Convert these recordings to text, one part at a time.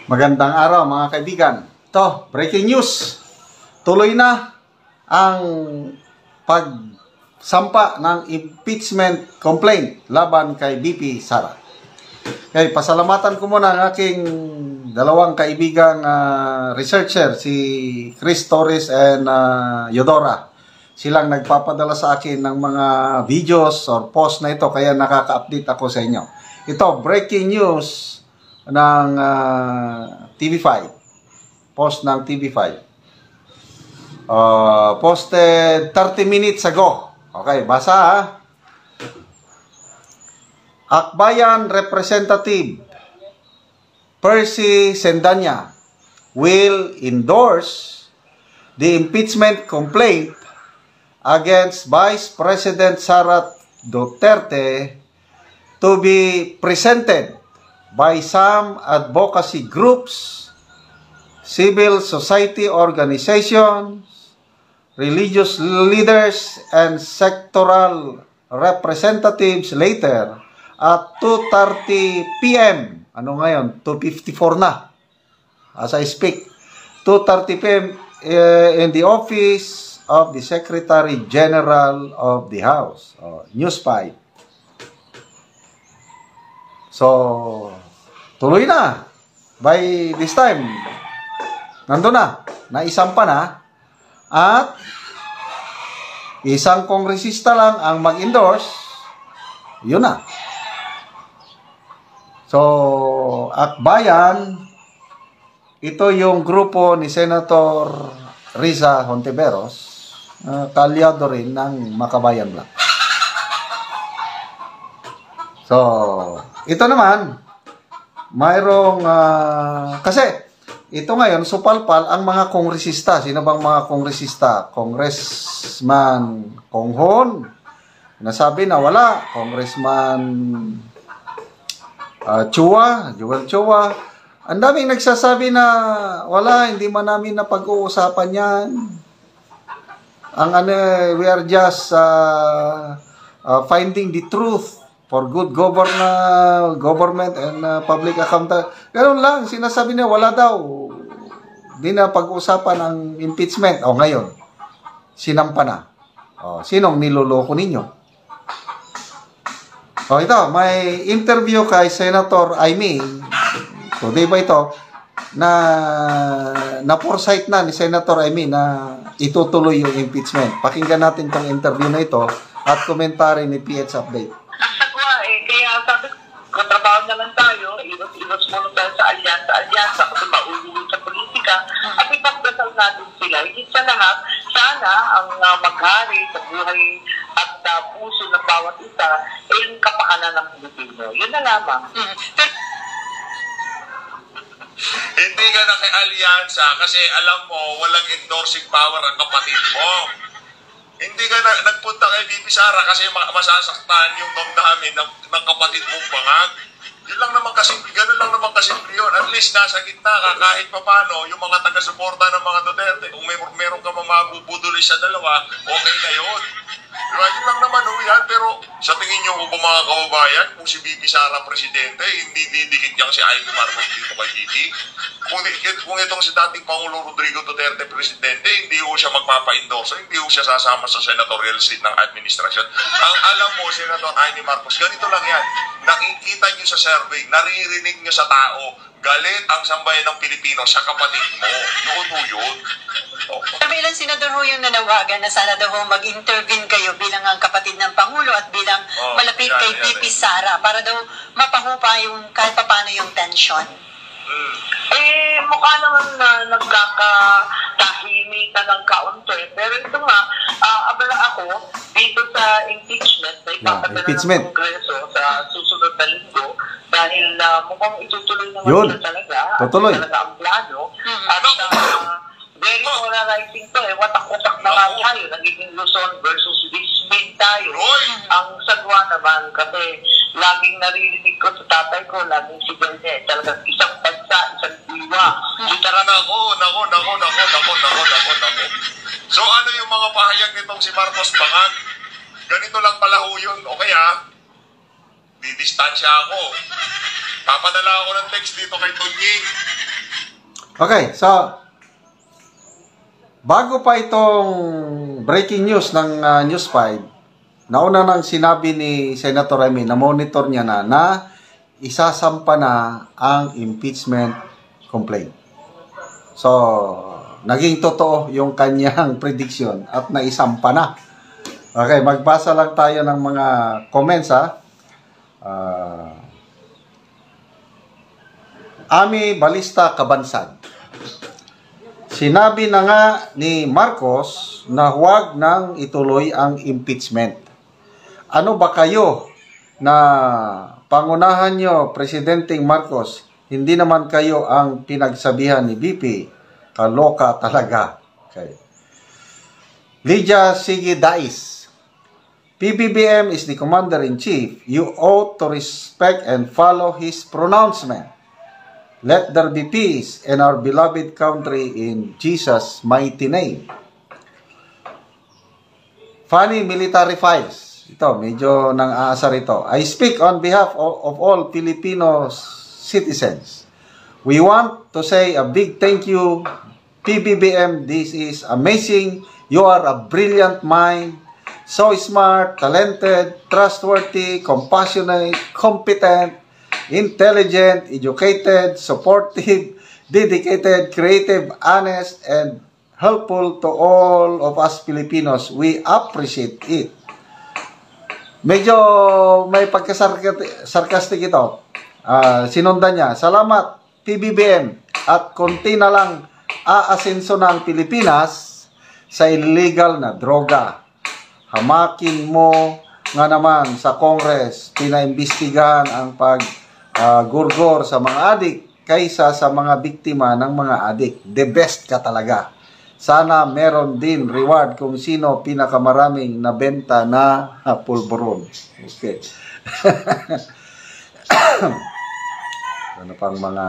Magandang araw mga kaibigan. Ito, breaking news. Tuloy na ang pagsampa ng impeachment complaint laban kay VP Sara. Okay, pasalamatan ko muna ang aking dalawang kaibigang researcher, si Chris Torres and Yodora. Silang nagpapadala sa akin ng mga videos or post na ito, kaya nakaka-update ako sa inyo. Ito, breaking news ng TV5. Post ng TV5. Posted 30 minutes ago. Okay, basa ha. Akbayan Representative Percy Sendanya will endorse the impeachment complaint against Vice President Sara Duterte to be presented by some advocacy groups, civil society organizations, religious leaders, and sectoral representatives later at 2:30 p.m. Ano ngayon? 2:54 na. As I speak. 2:30 p.m. In the office of the Secretary General of the House. News 5. So, tuloy na. By this time, nandun na. Naisampa na. At isang kongresista lang ang mag-endorse. Yun na. So, Akbayan, ito yung grupo ni Senator Risa Hontiveros, kalyado rin ng Makabayan lang. So, ito naman, mayroong, kasi, ito ngayon, supalpal ang mga kongresista. Sino bang mga kongresista? Congressman Konghon, nasabi na wala. Congressman Joel Chua. Ang daming nagsasabi na wala, hindi man namin napag-uusapan yan. We are just finding the truth for good government and public accountability. Ganun lang, sinasabi niya, wala daw. Hindi na pag-usapan ang impeachment. Ngayon, sinampa na. Sinong niloloko ninyo? Ito, may interview kay Senator Amy. Today ba ito? Na foresight na ni Senator Amy na itutuloy yung impeachment. Pakinggan natin tong interview na ito at komentary ni PH Update. Kaya sabi ko, katrabaho naman tayo, iwas muna tayo sa alyansa, kasi mauulong sa politika, at ipagdasal natin sila. Higit sa lahat, sana ang maghari sa buhay at puso ng bawat isa ay yung kapakanan ng Pilipino. Yun na lamang. Hindi ka na kay alyansa kasi alam mo, walang endorsing power ang kapatid mo. Hindi ka nagpunta kay VP Sara kasi masasaktan yung damdamin ng kapatid mong bangag. Yun lang naman kasimple, ganun lang naman kasimple yun. At least nasa gitna ka kahit papano yung mga taga-suporta ng mga Duterte. Kung meron ka mabubuduli sa dalawa, okay na yun. Diba? Yun lang naman yan. Pero sa tingin nyo po mga kababayan, kung si VP Sara presidente, hindi didikit niyang si Amy Marcos dito kay VP. Kung itong si dating Pangulo Rodrigo Duterte presidente, hindi ho siya magpapa-endorse, hindi ho siya sasama sa senatorial seat ng administrasyon. Ang alam mo, Senator Amy Marcos, ganito lang yan. Nakikita nyo sa survey, naririnig nyo sa tao, galit ang sambayan ng Pilipino sa kapatid mo. Yun. Bilang senador ho yung nanawagan na sana daw mag-intervene kayo bilang ang kapatid ng Pangulo at bilang malapit kay VP Sara para daw mapahupa yung kahit paano yung tension. Mukha naman na nagkakatahimik na ng kaunti. Pero ito nga, abala ako dito sa impeachment na ipapadala ng Kongreso sa susunod na linggo dahil mukhang itutuloy naman talaga ang plano. At very polarizing to watak-watak na nga tayo. Nagiging Luzon versus Lisbon tayo. Ang sagwa naman kasi laging naririnig ko sa tatay ko, laging si Belde, talagang isang bansa, isang diwa. Nako. So ano yung mga pahayag nitong si Marcos Bangag? Ganito lang pala ho yun. O kaya, didistansya ako. Papadala ako ng text dito kay Tunying. Okay, so bago pa itong breaking news ng News 5, nauna nang sinabi ni Senator Remy na monitor niya na isasampa na ang impeachment complaint. So, naging totoo yung kanyang prediction at naisampa na. Okay, magbasa lang tayo ng mga comments ha. Ami Balista Kabansag. Sinabi na nga ni Marcos na huwag nang ituloy ang impeachment. Ano ba kayo na pangunahan nyo, Presidente Marcos? Hindi naman kayo ang pinagsabihan ni BP. Kaloka talaga. Okay. Lydia Sige Dais. PBBM is the Commander-in-Chief. You ought to respect and follow his pronouncement. Let there be peace in our beloved country in Jesus' mighty name. Funny Military Files. Ito, medyo nang-aasar ito. I speak on behalf of all Filipino citizens. We want to say a big thank you, PBBM. This is amazing. You are a brilliant mind. So smart, talented, trustworthy, compassionate, competent, intelligent, educated, supportive, dedicated, creative, honest, and helpful to all of us Filipinos. We appreciate it. Medyo may pagkasarkastik ito. Sinundan niya, salamat PBBM at konti na lang aasenso na ang Pilipinas sa illegal na droga. Hamakin mo nga naman sa Congress, pinaimbestigahan ang paggurgor sa mga adik kaysa sa mga biktima ng mga adik. The best ka talaga. Sana meron din reward kung sino pinakamaraming nabenta na pulburon. Okay. Ano pang mga...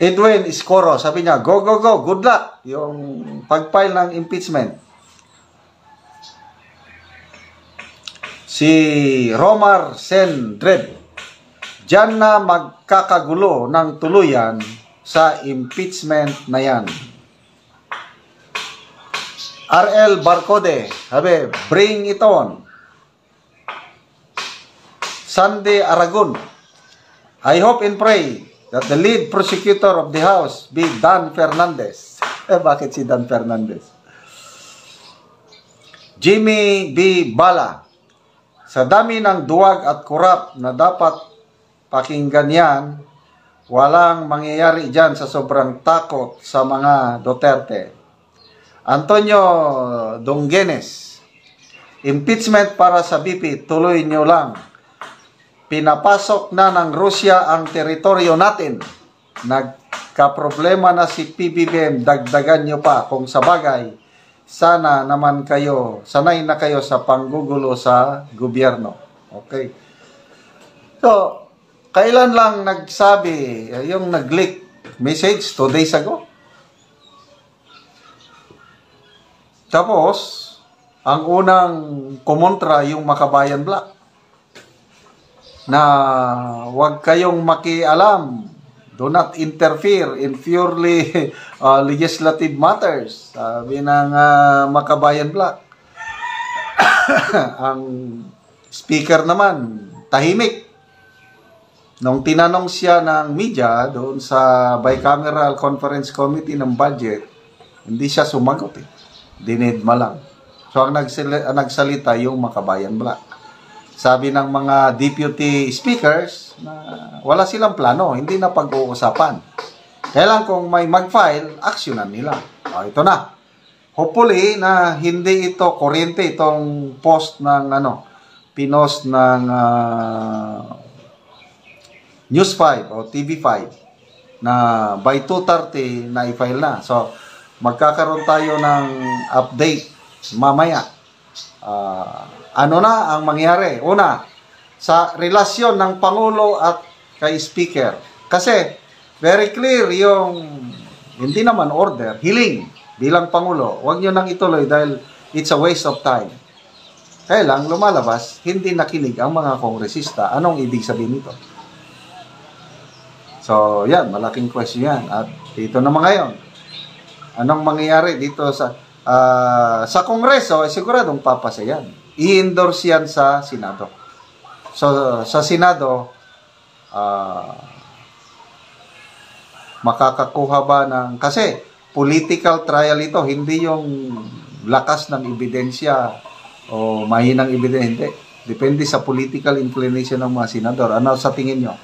Edwin Iscoro, sabi niya, go, go, go, good luck. Yung pag-file ng impeachment. Si Romar Sendred, diyan na magkakagulo ng tuluyan sa impeachment na yan. RL Barcode, sabi, bring it on. Sandy Aragon, I hope and pray that the lead prosecutor of the House be Dan Fernandez. Bakit si Dan Fernandez? Jimmy B. Bala, sa dami ng duwag at kurap na dapat pakinggan yan, walang mangyayari dyan sa sobrang takot sa mga Duterte. Antonio Dongenes, impeachment para sa BP, tuloy nyo lang. Pinapasok na ng Rusya ang teritoryo natin. Nagkaproblema na si PBBM, dagdagan nyo pa. Kung sa bagay, sana naman kayo, sanay na kayo sa panggugulo sa gobyerno. Okay. So, kailan lang nagsabi, yung nag-leak message 2 days ago? Tapos, ang unang kumontra yung Makabayan Black na huwag kayong makialam. Do not interfere in purely legislative matters. Sabi ng Makabayan Black. Ang speaker naman, tahimik. Nung tinanong siya ng media doon sa bicameral conference committee ng budget, hindi siya sumagot eh. Dinidma lang. So ang nagsalita yung Makabayan Black. Sabi ng mga deputy speakers na wala silang plano, hindi na pag-uusapan. Kailan kung may mag-file, aksyonan nila. Ito na. Hopefully na hindi ito kuryente, itong post ng pinost ng News 5 o TV5 na by 2:30 na i-file na. So, magkakaroon tayo ng update mamaya. Ano na ang mangyari? Una, sa relasyon ng Pangulo at kay Speaker. Kasi, very clear yung, hindi naman order, hiling bilang Pangulo. Huwag nyo nang ituloy dahil it's a waste of time. Kaya lang, lumalabas, hindi nakinig ang mga kongresista. Anong ibig sabihin nito? So, yan, malaking question yan. At dito naman ngayon, anong mangyayari dito sa Kongreso, siguradong papasa yan. I-endorse yan sa Senado. So, sa Senado, makakakuha ba ng, kasi political trial ito, hindi yung lakas ng ebidensya o mahinang ebidensya, hindi. Depende sa political inclination ng mga senador. Ano sa tingin nyo?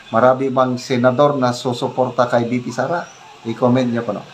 Marami bang senador na susuporta kay BP Sara? I-comment nyo po, no?